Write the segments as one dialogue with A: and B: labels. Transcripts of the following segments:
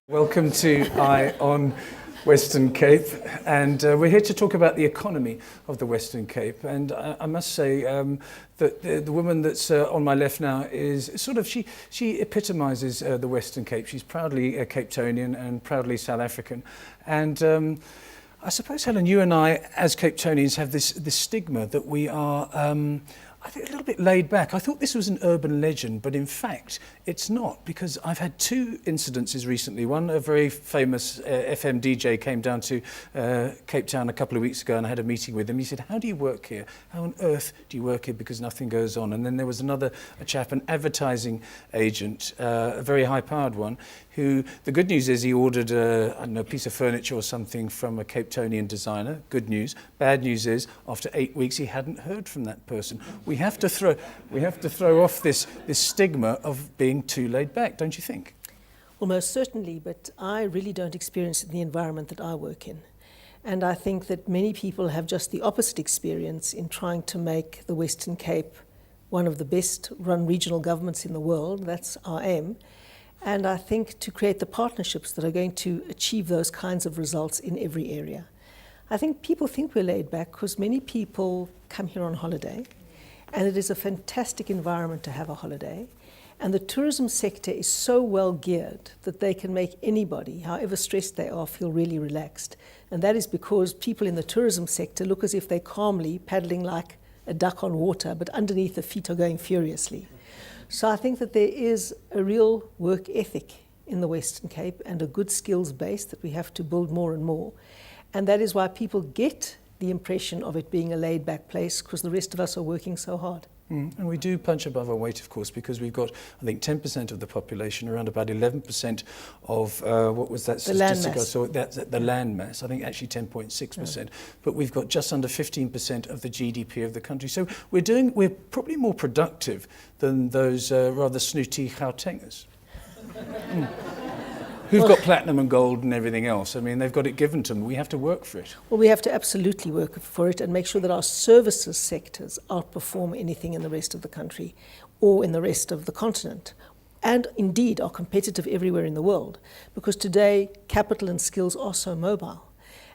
A: Welcome to Eye on Western Cape, and we're here to talk about the economy of the Western Cape. And I must say that the woman that's on my left now is sort of, she epitomises the Western Cape. She's proudly a Cape Townian and proudly South African. And I suppose, Helen, you and I, as Cape Townians, have this stigma that we are, I think, a little bit laid back. I thought this was an urban legend, but in fact, it's not, because I've had two incidences recently. One, a very famous FM DJ came down to Cape Town a couple of weeks ago, and I had a meeting with him. He said, "How do you work here? How on earth do you work here? Because nothing goes on." And then there was another, a chap, an advertising agent, a very high-powered one, who, the good news is he ordered I don't know, a piece of furniture or something from a Cape Townian designer. Good news. Bad news is, after 8 weeks, he hadn't heard from that person. We have to throw off this stigma of being too laid back, don't you think?
B: Well, most certainly, but I really don't experience it in the environment that I work in. And I think that many people have just the opposite experience in trying to make the Western Cape one of the best run regional governments in the world. That's our aim. And I think to create the partnerships that are going to achieve those kinds of results in every area. I think people think we're laid back because many people come here on holiday, and it is a fantastic environment to have a holiday. And the tourism sector is so well geared that they can make anybody, however stressed they are, feel really relaxed. And that is because people in the tourism sector look as if they're calmly paddling like a duck on water, but underneath the feet are going furiously. So I think that there is a real work ethic in the Western Cape and a good skills base that we have to build more and more. And that is why people get the impression of it being a laid-back place, because the rest of us are working so hard.
A: And we do punch above our weight, of course, because we've got, I think, 10% of the population, around about 11% of, what was that statistic? I saw that's the land mass, I think actually 10.6%. Yeah. But we've got just under 15% of the GDP of the country. So we're probably more productive than those rather snooty Gautengers. Who've got platinum and gold and everything else. I mean, they've got it given to them. We have to work for it.
B: Well, we have to absolutely work for it and make sure that our services sectors outperform anything in the rest of the country or in the rest of the continent, and indeed are competitive everywhere in the world, because today capital and skills are so mobile.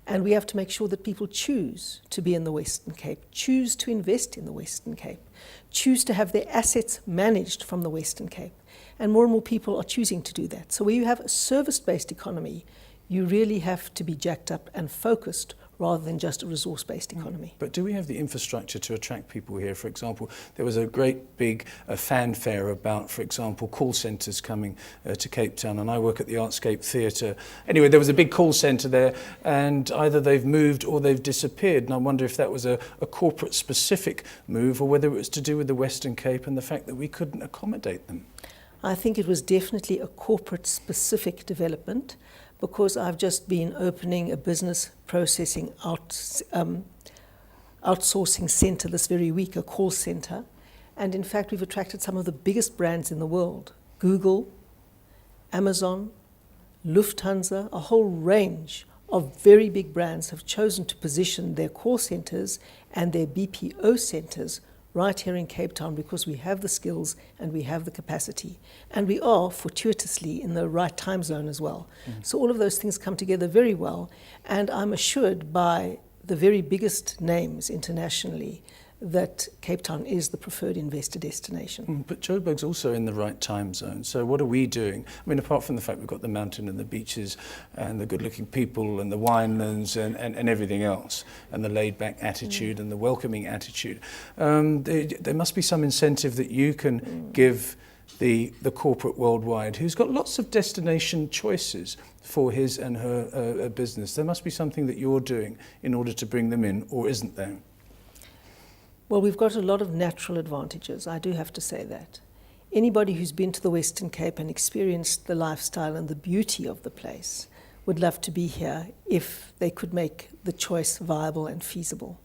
B: And we have to make sure that people choose to be in the Western Cape, choose to invest in the Western Cape, choose to have their assets managed from the Western Cape. And more people are choosing to do that. So where you have a service-based economy, you really have to be jacked up and focused rather than just a resource-based economy.
A: But do we have the infrastructure to attract people here? For example, there was a great big fanfare about, for example, call centres coming to Cape Town, and I work at the Artscape Theatre. Anyway, there was a big call centre there, and either they've moved or they've disappeared, and I wonder if that was a corporate-specific move or whether it was to do with the Western Cape and the fact that we couldn't accommodate them.
B: I think it was definitely a corporate-specific development, because I've just been opening a business processing outsourcing centre this very week, a call centre. And in fact, we've attracted some of the biggest brands in the world. Google, Amazon, Lufthansa, a whole range of very big brands have chosen to position their call centres and their BPO centres right here in Cape Town, because we have the skills and we have the capacity. And we are fortuitously in the right time zone as well. So all of those things come together very well. And I'm assured by the very biggest names internationally that Cape Town is the preferred investor destination.
A: But Joburg's also in the right time zone. So what are we doing? I mean, apart from the fact we've got the mountain and the beaches and the good-looking people and the winelands and everything else, and the laid-back attitude and the welcoming attitude, there must be some incentive that you can give the corporate worldwide who's got lots of destination choices for his and her business. There must be something that you're doing in order to bring them in, or isn't there?
B: Well, we've got a lot of natural advantages, I do have to say that. Anybody who's been to the Western Cape and experienced the lifestyle and the beauty of the place would love to be here if they could make the choice viable and feasible.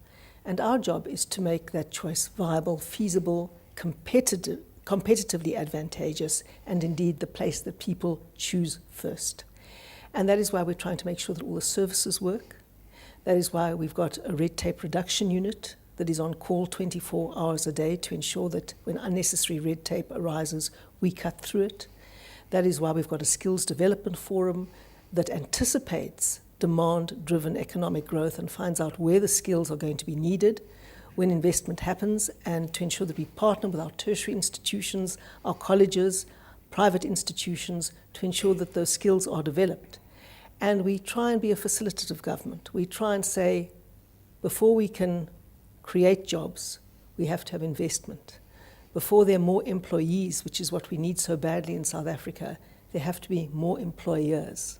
B: And our job is to make that choice viable, feasible, competitively advantageous, and indeed the place that people choose first. And that is why we're trying to make sure that all the services work. That is why we've got a red tape reduction unit that is on call 24 hours a day to ensure that when unnecessary red tape arises, we cut through it. That is why we've got a skills development forum that anticipates demand-driven economic growth and finds out where the skills are going to be needed when investment happens, and to ensure that we partner with our tertiary institutions, our colleges, private institutions, to ensure that those skills are developed. And we try and be a facilitative government. We try and say, before we can create jobs, we have to have investment. Before there are more employees, which is what we need so badly in South Africa, there have to be more employers.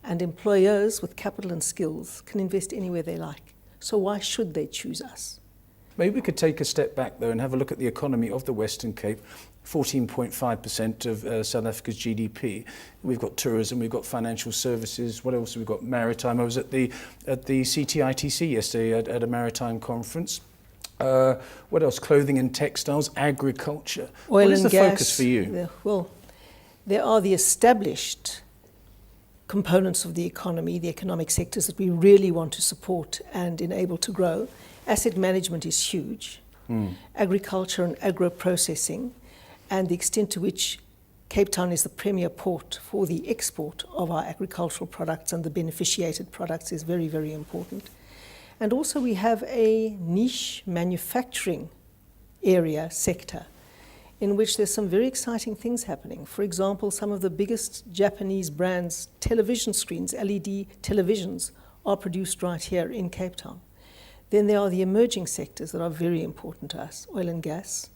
B: And employers with capital and skills can invest anywhere they like. So why should they choose us?
A: Maybe we could take a step back, though, and have a look at the economy of the Western Cape. 14.5% of South Africa's GDP. We've got tourism, we've got financial services. What else? We've got maritime. I was at the CTITC yesterday at a maritime conference. What else? Clothing and textiles, agriculture.
B: Oil
A: what is
B: and
A: the
B: gas,
A: focus for you?
B: Well, there are the established components of the economy, the economic sectors that we really want to support and enable to grow. Asset management is huge. Agriculture and agro-processing, and the extent to which Cape Town is the premier port for the export of our agricultural products and the beneficiated products is very, very important. And also we have a niche manufacturing area sector in which there's some very exciting things happening. For example, some of the biggest Japanese brands' television screens, LED televisions, are produced right here in Cape Town. Then there are the emerging sectors that are very important to us, oil and gas,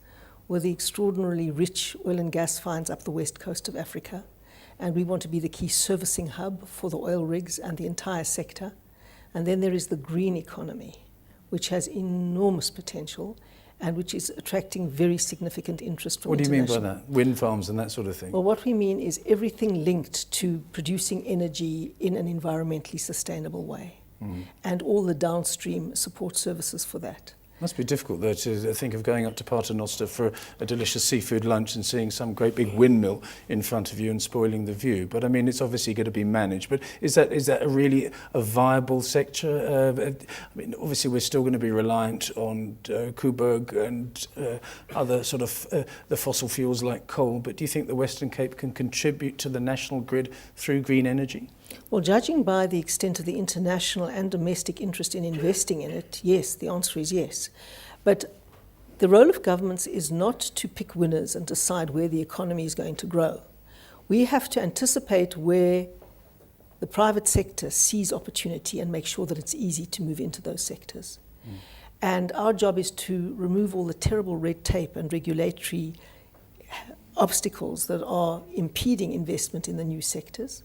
B: with the extraordinarily rich oil and gas finds up the west coast of Africa. And we want to be the key servicing hub for the oil rigs and the entire sector. And then there is the green economy, which has enormous potential and which is attracting very significant interest from international.
A: What do you mean by that? Wind farms and that sort of thing?
B: Well, what we mean is everything linked to producing energy in an environmentally sustainable way, and all the downstream support services for that.
A: Must be difficult, though, to think of going up to Paternoster for a delicious seafood lunch and seeing some great big windmill in front of you and spoiling the view. But I mean, it's obviously going to be managed. But is that really a viable sector? I mean, obviously we're still going to be reliant on Coburg and other sort of the fossil fuels like coal. But do you think the Western Cape can contribute to the national grid through green energy?
B: Well, judging by the extent of the international and domestic interest in investing in it, yes, the answer is yes. But the role of governments is not to pick winners and decide where the economy is going to grow. We have to anticipate where the private sector sees opportunity and make sure that it's easy to move into those sectors. And our job is to remove all the terrible red tape and regulatory obstacles that are impeding investment in the new sectors,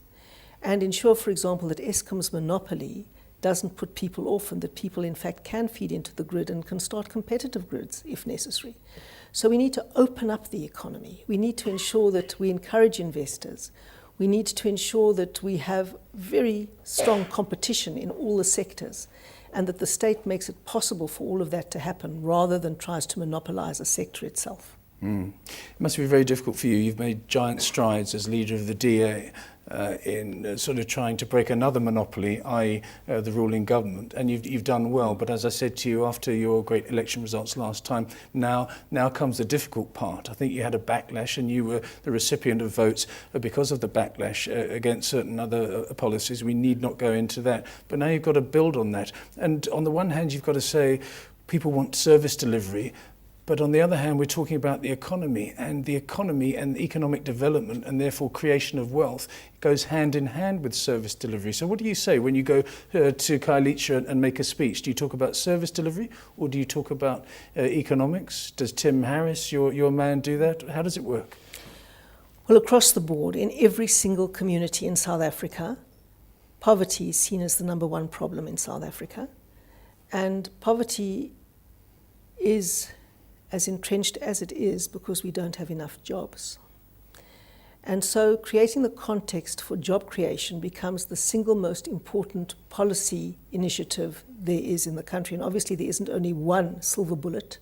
B: and ensure, for example, that Eskom's monopoly doesn't put people off and that people, in fact, can feed into the grid and can start competitive grids if necessary. So we need to open up the economy. We need to ensure that we encourage investors. We need to ensure that we have very strong competition in all the sectors and that the state makes it possible for all of that to happen rather than tries to monopolize a sector itself.
A: It must be very difficult for you. You've made giant strides as leader of the DA in sort of trying to break another monopoly, i.e. The ruling government, and you've done well. But as I said to you after your great election results last time, now comes the difficult part. I think you had a backlash and you were the recipient of votes because of the backlash against certain other policies. We need not go into that. But now you've got to build on that. And on the one hand, you've got to say people want service delivery. But on the other hand, we're talking about the economy and economic development and therefore creation of wealth goes hand in hand with service delivery. So what do you say when you go to Khayelitsha and make a speech? Do you talk about service delivery or do you talk about economics? Does Tim Harris, your man, do that? How does it work?
B: Well, across the board, in every single community in South Africa, poverty is seen as the number one problem in South Africa. And poverty is as entrenched as it is because we don't have enough jobs. And so creating the context for job creation becomes the single most important policy initiative there is in the country. And obviously there isn't only one silver bullet.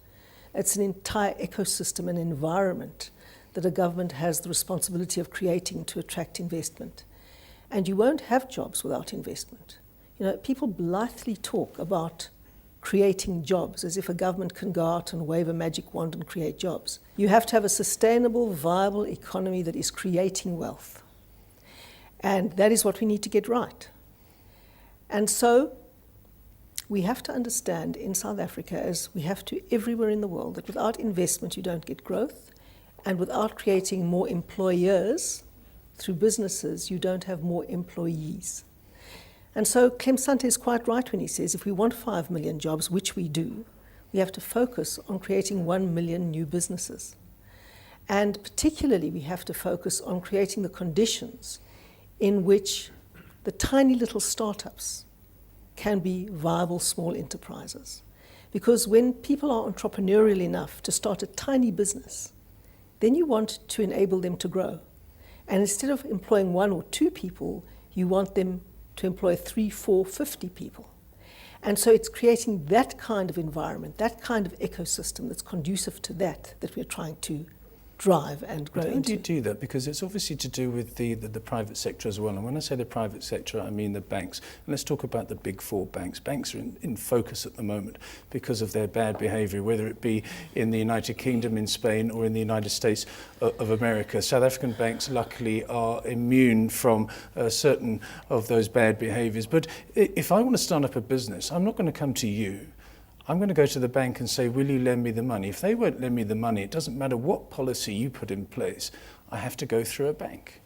B: It's an entire ecosystem and environment that a government has the responsibility of creating to attract investment. And you won't have jobs without investment. You know, people blithely talk about creating jobs, as if a government can go out and wave a magic wand and create jobs. You have to have a sustainable, viable economy that is creating wealth. And that is what we need to get right. And so we have to understand in South Africa, as we have to everywhere in the world, that without investment you don't get growth, and without creating more employers through businesses, you don't have more employees. And so Clem Sante is quite right when he says if we want 5 million jobs, which we do, we have to focus on creating 1 million new businesses. And particularly we have to focus on creating the conditions in which the tiny little startups can be viable small enterprises. Because when people are entrepreneurial enough to start a tiny business, then you want to enable them to grow. And instead of employing 1 or 2 people, you want them to employ 3, 4, 50 people. And so it's creating that kind of environment, that kind of ecosystem that's conducive to that we're trying to drive and grow into.
A: How do you do that? Because it's obviously to do with the private sector as well. And when I say the private sector, I mean the banks. And let's talk about the big 4 banks. Banks are in focus at the moment because of their bad behaviour, whether it be in the United Kingdom, in Spain, or in the United States of America. South African banks, luckily, are immune from certain of those bad behaviours. But if I want to start up a business, I'm not going to come to you. I'm going to go to the bank and say, will you lend me the money? If they won't lend me the money, it doesn't matter what policy you put in place, I have to go through a bank.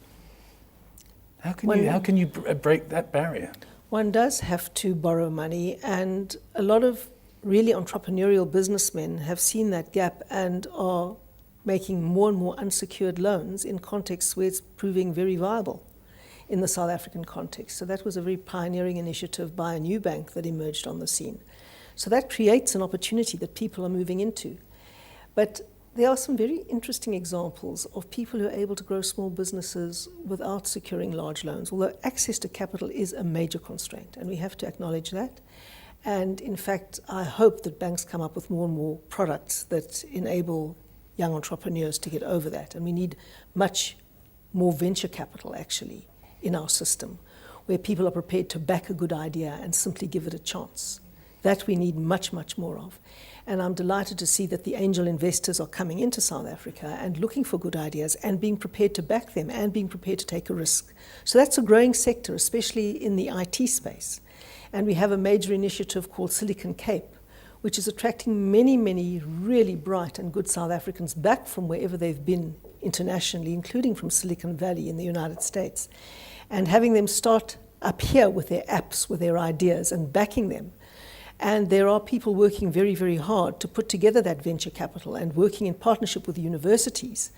A: How can you break that barrier?
B: One does have to borrow money, and a lot of really entrepreneurial businessmen have seen that gap and are making more and more unsecured loans in contexts where it's proving very viable in the South African context. So that was a very pioneering initiative by a new bank that emerged on the scene. So that creates an opportunity that people are moving into. But there are some very interesting examples of people who are able to grow small businesses without securing large loans, although access to capital is a major constraint, and we have to acknowledge that. And in fact, I hope that banks come up with more and more products that enable young entrepreneurs to get over that. And we need much more venture capital, actually, in our system, where people are prepared to back a good idea and simply give it a chance. That we need much, much more of. And I'm delighted to see that the angel investors are coming into South Africa and looking for good ideas and being prepared to back them and being prepared to take a risk. So that's a growing sector, especially in the IT space. And we have a major initiative called Silicon Cape, which is attracting many, many really bright and good South Africans back from wherever they've been internationally, including from Silicon Valley in the United States, and having them start up here with their apps, with their ideas, and backing them. And there are people working very, very hard to put together that venture capital and working in partnership with universities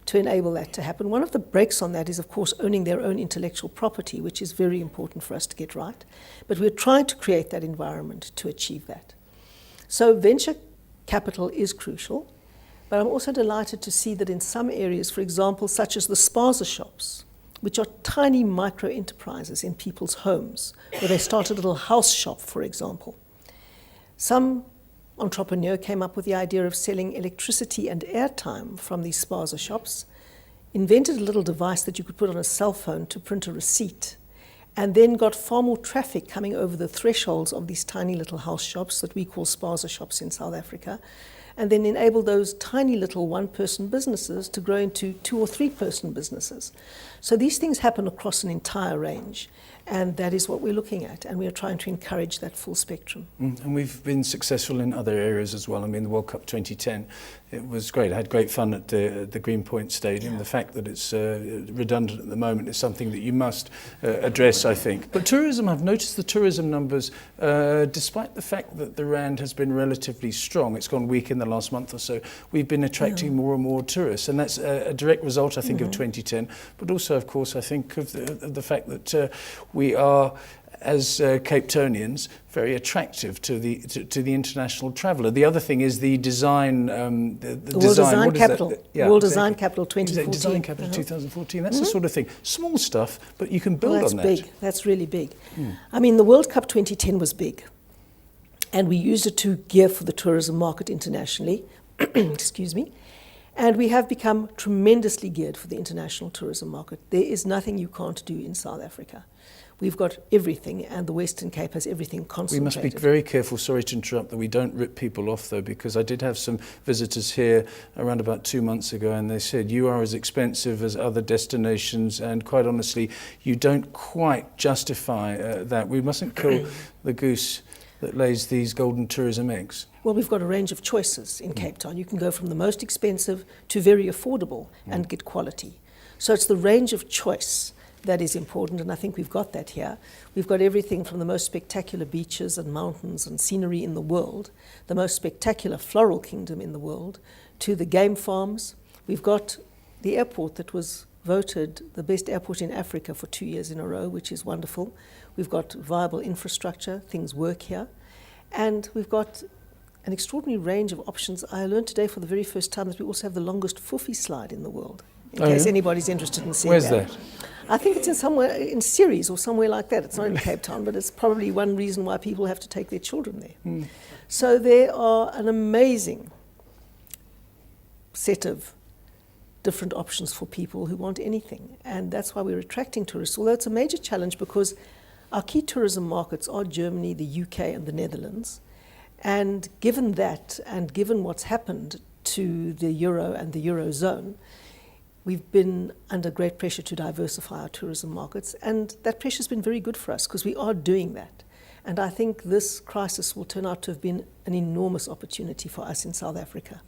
B: to enable that to happen. One of the breaks on that is, of course, owning their own intellectual property, which is very important for us to get right. But we're trying to create that environment to achieve that. So venture capital is crucial, but I'm also delighted to see that in some areas, for example, such as the spaza shops, which are tiny micro enterprises in people's homes, where they start a little house shop, for example. Some entrepreneur came up with the idea of selling electricity and airtime from these spaza shops, invented a little device that you could put on a cell phone to print a receipt, and then got far more traffic coming over the thresholds of these tiny little house shops that we call spaza shops in South Africa, and then enable those tiny little one-person businesses to grow into 2- or 3-person businesses. So these things happen across an entire range, and that is what we're looking at, and we are trying to encourage that full spectrum.
A: And we've been successful in other areas as well. I mean, the World Cup 2010, it was great. I had great fun at the Greenpoint Stadium. Yeah. The fact that it's redundant at the moment is something that you must address, I think. But tourism, I've noticed the tourism numbers, despite the fact that the rand has been relatively strong, it's gone weak in the last month or so, we've been attracting more and more tourists. And that's a direct result, I think, of 2010, but also, of course, I think of the fact that we are, as Cape Townians, very attractive to the international traveller. The other thing is the design, the
B: World Design Capital.
A: Yeah,
B: World Design Capital 2014.
A: Design Capital 2014. That's the sort of thing. Small stuff, but you can build on that.
B: That's big. That's really big. I mean, the World Cup 2010 was big, and we used it to gear for the tourism market internationally. Excuse me. And we have become tremendously geared for the international tourism market. There is nothing you can't do in South Africa. We've got everything, and the Western Cape has everything concentrated.
A: We must be very careful, sorry to interrupt, that we don't rip people off though, because I did have some visitors here around about 2 months ago, and they said, you are as expensive as other destinations, and quite honestly, you don't quite justify that. We mustn't kill the goose that lays these golden tourism eggs.
B: Well, we've got a range of choices in Cape Town. You can go from the most expensive to very affordable and get quality. So it's the range of choice that is important, and I think we've got that here. We've got everything from the most spectacular beaches and mountains and scenery in the world, the most spectacular floral kingdom in the world, to the game farms. We've got the airport that was voted the best airport in Africa for 2 years in a row, which is wonderful. We've got viable infrastructure, things work here. And we've got an extraordinary range of options. I learned today for the very first time that we also have the longest foofy slide in the world, in case anybody's interested in seeing
A: that. Where's that?
B: I think it's in somewhere in Ceres or somewhere like that. It's not in Cape Town, but it's probably one reason why people have to take their children there. So there are an amazing set of different options for people who want anything. And that's why we're attracting tourists, although it's a major challenge because our key tourism markets are Germany, the UK, and the Netherlands. And given that, and given what's happened to the euro and the eurozone, we've been under great pressure to diversify our tourism markets, and that pressure has been very good for us because we are doing that. And I think this crisis will turn out to have been an enormous opportunity for us in South Africa.